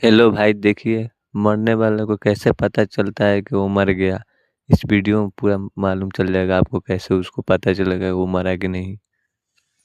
Hello भाई, देखिए मरने वाले को कैसे पता चलता है कि वो मर गया। इस वीडियो में पूरा मालूम चल जाएगा आपको, कैसे उसको पता चलेगा वो मरा कि नहीं।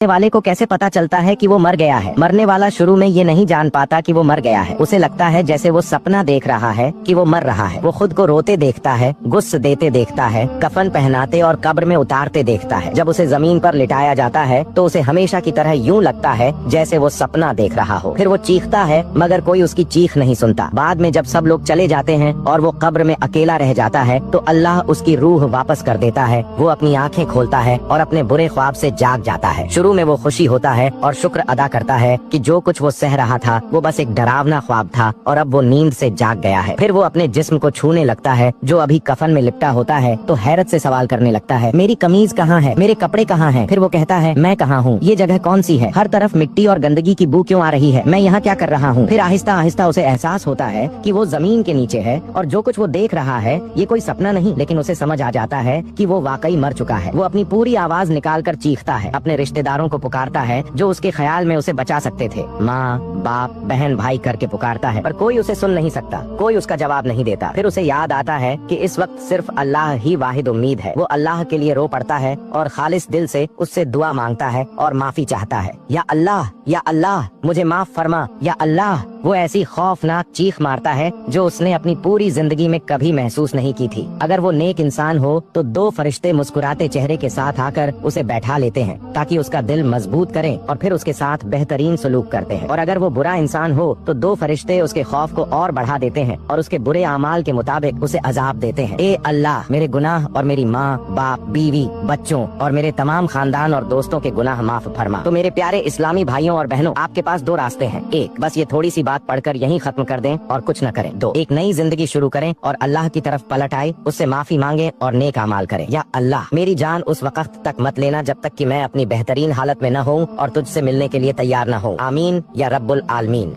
मरने वाले को कैसे पता चलता है कि वो मर गया है। मरने वाला शुरू में ये नहीं जान पाता कि वो मर गया है। उसे लगता है जैसे वो सपना देख रहा है कि वो मर रहा है। वो खुद को रोते देखता है, गुस्स देते देखता है, कफन पहनाते और कब्र में उतारते देखता है। जब उसे जमीन पर लिटाया जाता है तो उसे हमेशा की तरह यूं लगता है जैसे वो सपना देख रहा हो। फिर वो चीखता है मगर कोई उसकी चीख नहीं सुनता। बाद में जब सब लोग चले जाते हैं और वो कब्र में अकेला रह जाता है तो अल्लाह उसकी रूह वापस कर देता है। वो अपनी आंखें खोलता है और अपने बुरे ख्वाब से जाग जाता है। शुरू में वो खुशी होता है और शुक्र अदा करता है कि जो कुछ वो सह रहा था वो बस एक डरावना ख्वाब था और अब वो नींद से जाग गया है। फिर वो अपने जिस्म को छूने लगता है जो अभी कफन में लिपटा होता है तो हैरत से सवाल करने लगता है, मेरी कमीज कहाँ है, मेरे कपड़े कहाँ हैं? फिर वो कहता है, मैं कहाँ हूँ, ये जगह कौन सी है, हर तरफ मिट्टी और गंदगी की बू क्यों आ रही है, मैं यहाँ क्या कर रहा हूँ। फिर आहिस्ता आहिस्ता उसे एहसास होता है कि वो जमीन के नीचे है और जो कुछ वो देख रहा है ये कोई सपना नहीं। लेकिन उसे समझ आ जाता है कि वो वाकई मर चुका है। वो अपनी पूरी आवाज निकाल कर चीखता है, अपने रिश्तेदारों को पुकारता है जो उसके ख्याल में उसे बचा सकते थे। माँ, बाप, बहन, भाई करके पुकारता है पर कोई उसे सुन नहीं सकता, कोई उसका जवाब नहीं देता। फिर उसे याद आता है कि इस वक्त सिर्फ अल्लाह ही वाहिद उम्मीद है। वो अल्लाह के लिए रो पड़ता है और खालिस दिल से उससे दुआ मांगता है और माफी चाहता है। या अल्लाह मुझे माफ फरमा, या अल्लाह। वो ऐसी खौफनाक चीख मारता है जो उसने अपनी पूरी जिंदगी में कभी महसूस नहीं की थी। अगर वो नेक इंसान हो तो दो फरिश्ते मुस्कुराते चेहरे के साथ आकर उसे बैठा लेते हैं ताकि उसका दिल मजबूत करें और फिर उसके साथ बेहतरीन सलूक करते हैं। और अगर वो बुरा इंसान हो तो दो फरिश्ते उसके खौफ को और बढ़ा देते हैं और उसके बुरे अमाल के मुताबिक उसे अजाब देते हैं। ए अल्लाह, मेरे गुनाह और मेरी माँ, बाप, बीवी, बच्चों और मेरे तमाम खानदान और दोस्तों के गुनाह माफ फरमा। तो मेरे प्यारे इस्लामी भाइयों और बहनों, आपके पास दो रास्ते हैं। एक, बस ये थोड़ी सी बात पढ़कर यहीं खत्म कर दें और कुछ न करें। दो, एक नई जिंदगी शुरू करें और अल्लाह की तरफ पलट आए, उससे माफी मांगे और नेक अमाल करें। या अल्लाह, मेरी जान उस वक्त तक मत लेना जब तक कि मैं अपनी बेहतरीन हालत में न हूँ और तुझसे मिलने के लिए तैयार न हूँ। आमीन या रब्बुल आलमीन।